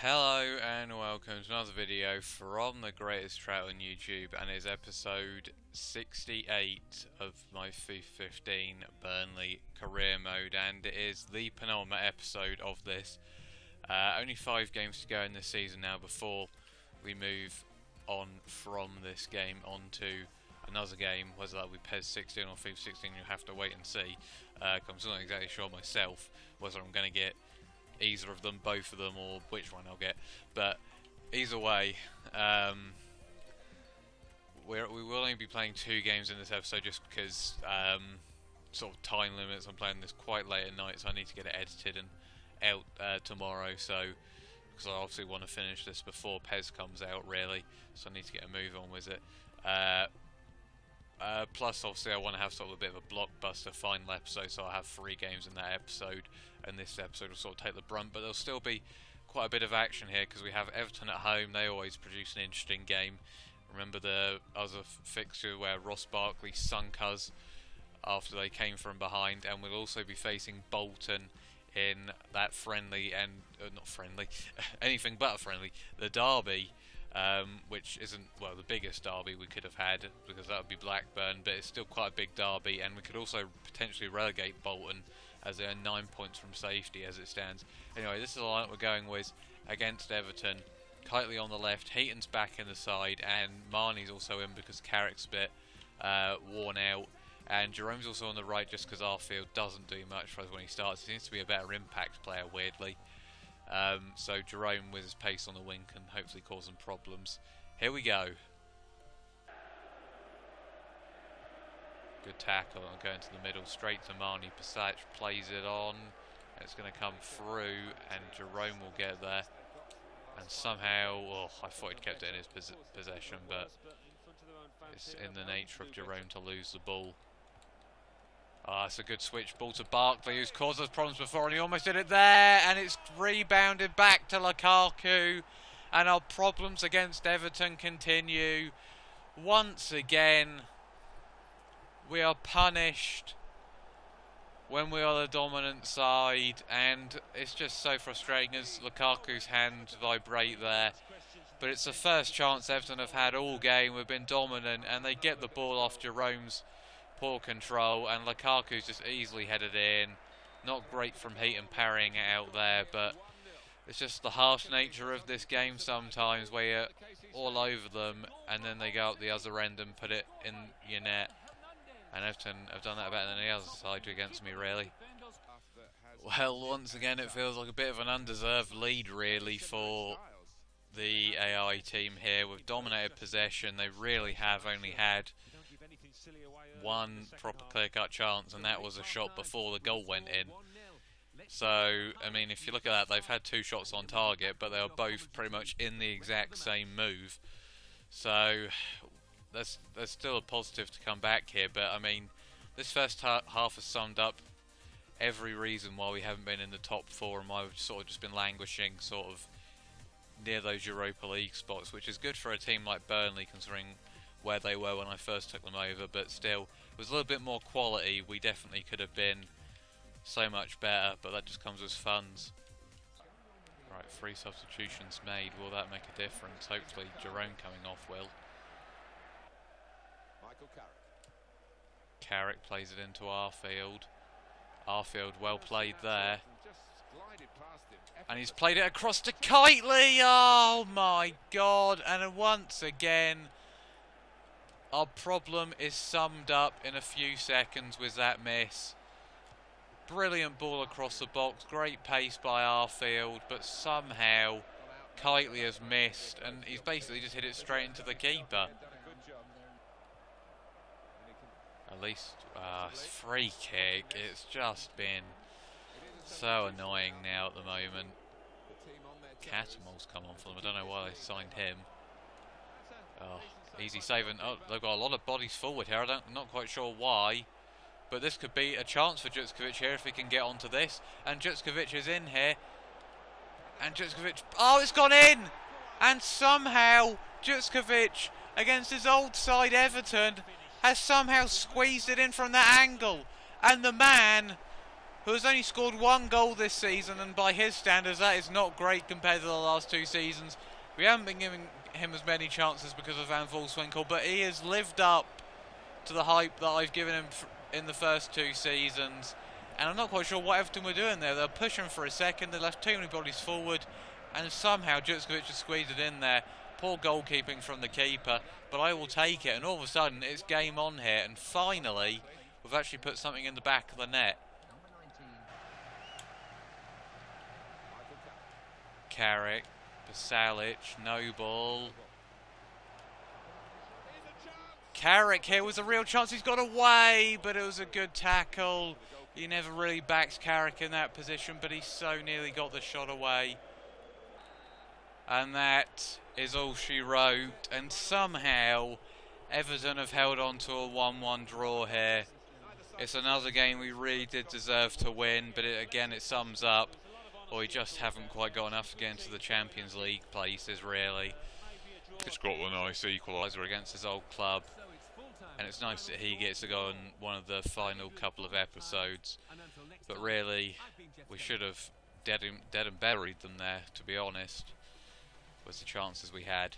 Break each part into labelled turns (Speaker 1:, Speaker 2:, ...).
Speaker 1: Hello and welcome to another video from the greatest trout on YouTube, and it's episode 68 of my FIFA 15 Burnley career mode, and it is the penultimate episode of this. Only 5 games to go in this season now before we move on from this game onto another game, whether that be PES 16 or FIFA 16. You'll have to wait and see. I'm still not exactly sure myself whether I'm going to get either of them, both of them, or which one I'll get. But either way, we will only be playing 2 games in this episode just because sort of time limits. I'm playing this quite late at night, so I need to get it edited and out tomorrow. So because I obviously want to finish this before PES comes out, really. So I need to get a move on with it. Plus, obviously, I want to have sort of a bit of a blockbuster final episode, so I have 3 games in that episode, and this episode will sort of take the brunt, but there'll still be quite a bit of action here, because we have Everton at home. They always produce an interesting game. Remember the other fixture where Ross Barkley sunk us after they came from behind, and we'll also be facing Bolton in that friendly, and not friendly, anything but a friendly, the derby. Which isn't, well, the biggest derby we could have had, because that would be Blackburn, but it's still quite a big derby, and we could also potentially relegate Bolton, as they are 9 points from safety as it stands. Anyway, this is the lineup we're going with against Everton. Kitely on the left, Heaton's back in the side, and Marnie's also in because Carrick's a bit worn out, and Jerome's also on the right just because Arfield doesn't do much for us when he starts. He seems to be a better impact player, weirdly. So Jerome with his pace on the wing can hopefully cause some problems. Here we go. Good tackle, and going to the middle, straight to Marnie. Passage plays it on. It's going to come through, and Jerome will get there. And somehow, oh, I thought he'd kept it in his possession, but it's in the nature of Jerome to lose the ball. It's a good switch ball to Barkley, who's caused us problems before, and he almost did it there, and it's rebounded back to Lukaku, and our problems against Everton continue. Once again, we are punished when we are the dominant side, and it's just so frustrating as Lukaku's hands vibrate there. But it's the first chance Everton have had all game. We've been dominant, and they get the ball off Jerome's poor control, and Lukaku's just easily headed in. Not great from Heaton parrying it out there, but it's just the harsh nature of this game sometimes, where you're all over them and then they go up the other end and put it in your net. And Everton have done that better than the other side against me, really. Well, once again, it feels like a bit of an undeserved lead, really, for the AI team here. We've dominated possession. They really have only had one proper clear-cut chance, and that was a shot before the goal went in. So, I mean, if you look at that, they've had 2 shots on target, but they were both pretty much in the exact same move. So, there's still a positive to come back here, but I mean, this first half has summed up every reason why we haven't been in the top 4 and why we've sort of just been languishing sort of near those Europa League spots, which is good for a team like Burnley, considering where they were when I first took them over, but still, with a little bit more quality, we definitely could have been so much better, but that just comes with funds. Right, 3 substitutions made. Will that make a difference? Hopefully Jerome coming off will. Carrick plays it into Arfield. Arfield well played there. And he's played it across to Kitely! Oh my god! And once again, our problem is summed up in a few seconds with that miss. Brilliant ball across the box, great pace by Arfield, but somehow Kitely has missed, and he's basically just hit it straight into the keeper. At least, it's free kick. It's just been so annoying now at the moment. Catamol's come on for them. I don't know why they signed him. Oh, easy save, and oh, they've got a lot of bodies forward here. I'm not quite sure why, but this could be a chance for Jutskovic here if he can get onto this. And Jutskovic is in here, and Jutskovic, oh, it's gone in! And somehow Jutskovic, against his old side Everton, has somehow squeezed it in from that angle. And the man who has only scored 1 goal this season, and by his standards that is not great compared to the last 2 seasons. We haven't been giving him as many chances because of Van Volswinkel, but he has lived up to the hype that I've given him in the first 2 seasons. And I'm not quite sure what Everton were doing there. They were pushing for a second, they left too many bodies forward, and somehow Jutskovic just squeezed it in there. Poor goalkeeping from the keeper, but I will take it. And all of a sudden, it's game on here, and finally, we've actually put something in the back of the net. Carrick, Pasalic, Noble. Carrick here was a real chance. He's got away, but it was a good tackle. He never really backs Carrick in that position, but he so nearly got the shot away. And that is all she wrote. And somehow, Everton have held on to a 1-1 draw here. It's another game we really did deserve to win, but again, it sums up. Or we just haven't quite got enough to get into the Champions League places, really. It's got a nice equaliser against his old club. And it's nice that he gets to go in one of the final couple of episodes. But really, we should have dead and buried them there, to be honest. Was the chances we had.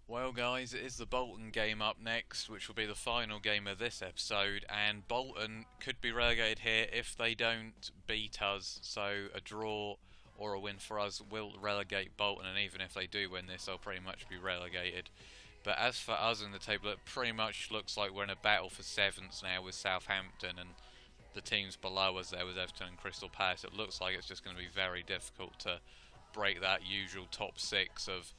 Speaker 1: Well guys, it is the Bolton game up next, which will be the final game of this episode, and Bolton could be relegated here if they don't beat us, so a draw or a win for us will relegate Bolton, and even if they do win this, they'll pretty much be relegated. But as for us in the table, it pretty much looks like we're in a battle for 7th now with Southampton, and the teams below us there with Everton and Crystal Palace. It looks like it's just going to be very difficult to break that usual top 6 of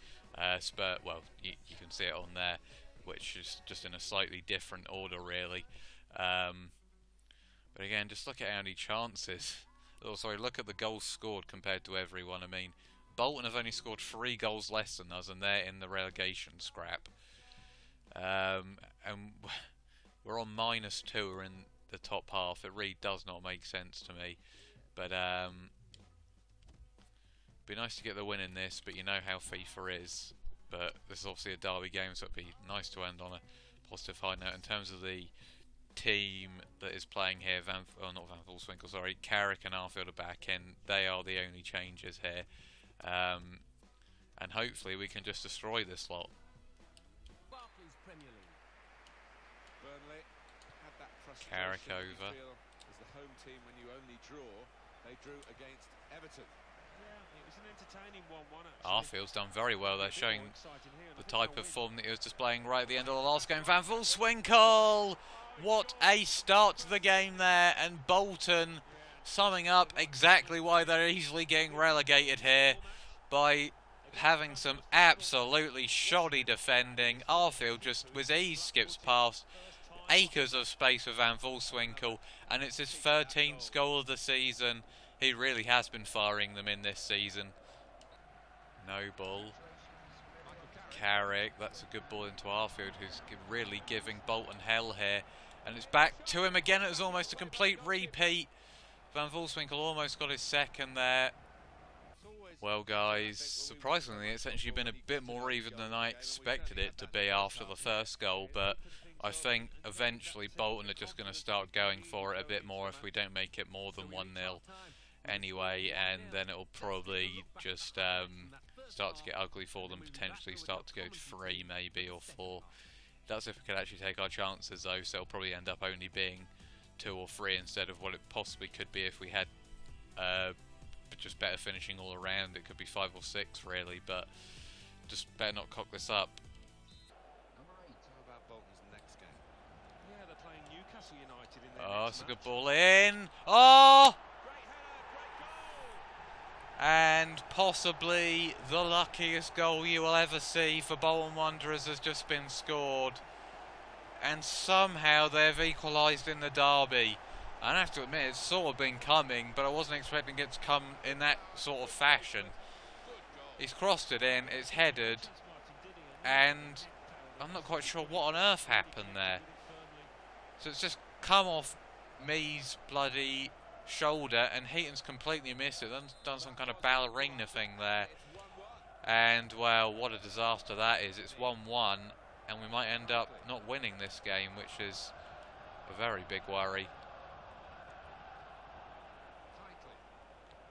Speaker 1: Spurs. Well, you can see it on there, which is just in a slightly different order, really. But again, just look at how many chances. Oh, sorry, look at the goals scored compared to everyone. I mean, Bolton have only scored 3 goals less than us, and they're in the relegation scrap. And we're on -2. We're in the top half. It really does not make sense to me. But be nice to get the win in this, but you know how FIFA is. But this is obviously a derby game, so it'd be nice to end on a positive high note. In terms of the team that is playing here, not Van Volswinkel, sorry, Carrick and Arfield are back in. They are the only changes here. And hopefully we can just destroy this lot.
Speaker 2: Burnley had that
Speaker 1: Carrick
Speaker 2: frustration
Speaker 1: over.
Speaker 2: As the home team, when you only draw, they drew against Everton.
Speaker 3: Yeah, it was an entertaining 1-1 actually.
Speaker 1: Arfield's done very well. They're showing the type of form that he was displaying right at the end of the last game. Van Volswinkel! What a start to the game there, and Bolton summing up exactly why they're easily getting relegated here by having some absolutely shoddy defending. Arfield just with ease skips past acres of space for Van Volswinkel, and it's his 13th goal of the season. He really has been firing them in this season. Noble, Carrick, that's a good ball into Arfield, who's really giving Bolton hell here. And it's back to him again. It was almost a complete repeat. Van Volswinkel almost got his second there. Well guys, surprisingly it's actually been a bit more even than I expected it to be after the first goal, but I think eventually Bolton are just going to start going for it a bit more if we don't make it more than 1-0 anyway, and then it'll probably just start to get ugly for them, potentially start to go to 3 maybe or 4. That's if we could actually take our chances though, so it'll probably end up only being 2 or 3 instead of what it possibly could be if we had just better finishing all around. It could be 5 or 6 really, but just better not cock this up.
Speaker 2: How about Bolton's next game?
Speaker 3: Yeah, they're playing Newcastle United in their
Speaker 1: Oh,
Speaker 3: next
Speaker 1: that's a good
Speaker 3: match.
Speaker 1: ball in. Oh! And possibly the luckiest goal you will ever see for Bolton Wanderers has just been scored. And somehow they've equalised in the derby. I have to admit, it's sort of been coming, but I wasn't expecting it to come in that sort of fashion. He's crossed it in, it's headed, and I'm not quite sure what on earth happened there. So it's just come off Mee's bloody shoulder, and Heaton's completely missed it. Done some kind of ballerina thing there. And, well, what a disaster that is. It's 1-1, and we might end up not winning this game, which is a very big worry.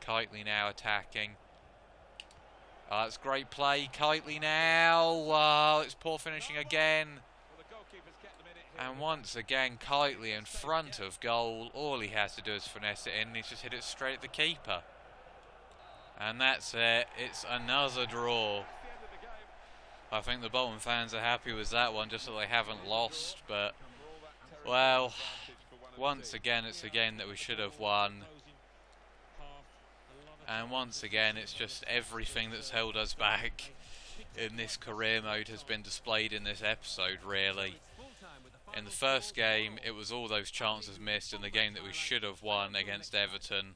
Speaker 1: Kitely now attacking. Oh, that's great play. Kitely now. Oh, it's poor finishing again. And once again, Kitely in front of goal. All he has to do is finesse it in. He's just hit it straight at the keeper. And that's it. It's another draw. I think the Bolton fans are happy with that one, just so they haven't lost. But, well, once again, it's a game that we should have won. And once again, it's just everything that's held us back in this career mode has been displayed in this episode, really. In the first game, it was all those chances missed in the game that we should have won against Everton.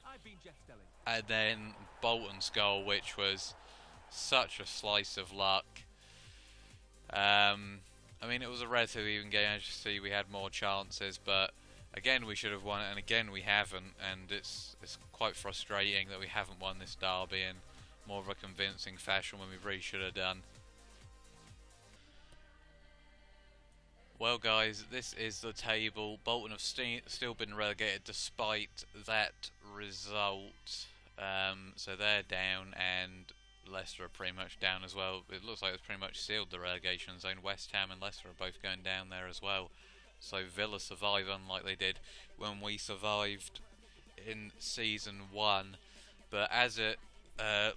Speaker 1: And then Bolton's goal, which was such a slice of luck. I mean, it was a relatively even game. As you see, we had more chances, but again, we should have won it, and again, we haven't. And it's quite frustrating that we haven't won this derby in more of a convincing fashion when we really should have done. Well, guys, this is the table. Bolton have still been relegated despite that result. So they're down, and Leicester are pretty much down as well. It looks like it's pretty much sealed the relegation zone. West Ham and Leicester are both going down there as well. So Villa survive, unlike they did when we survived in Season 1. But as it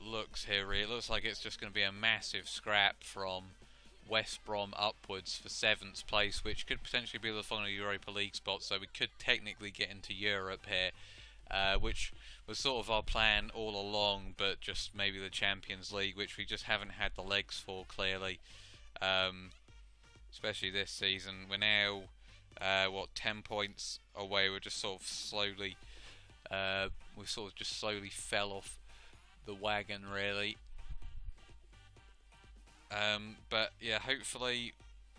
Speaker 1: looks here, really, it looks like it's just going to be a massive scrap from West Brom upwards for 7th place, which could potentially be the final Europa League spot. So we could technically get into Europe here, which was sort of our plan all along, but just maybe the Champions League, which we just haven't had the legs for, clearly, especially this season. We're now 10 points away. We're just sort of slowly we sort of just slowly fell off the wagon, really. But yeah, hopefully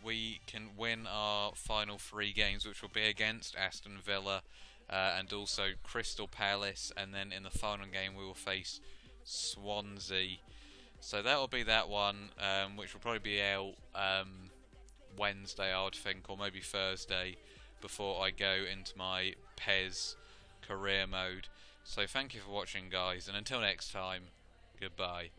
Speaker 1: we can win our final 3 games, which will be against Aston Villa and also Crystal Palace, and then in the final game we will face Swansea. So that will be that one, which will probably be out Wednesday, I would think, or maybe Thursday, before I go into my PES career mode. So thank you for watching, guys, and until next time, goodbye.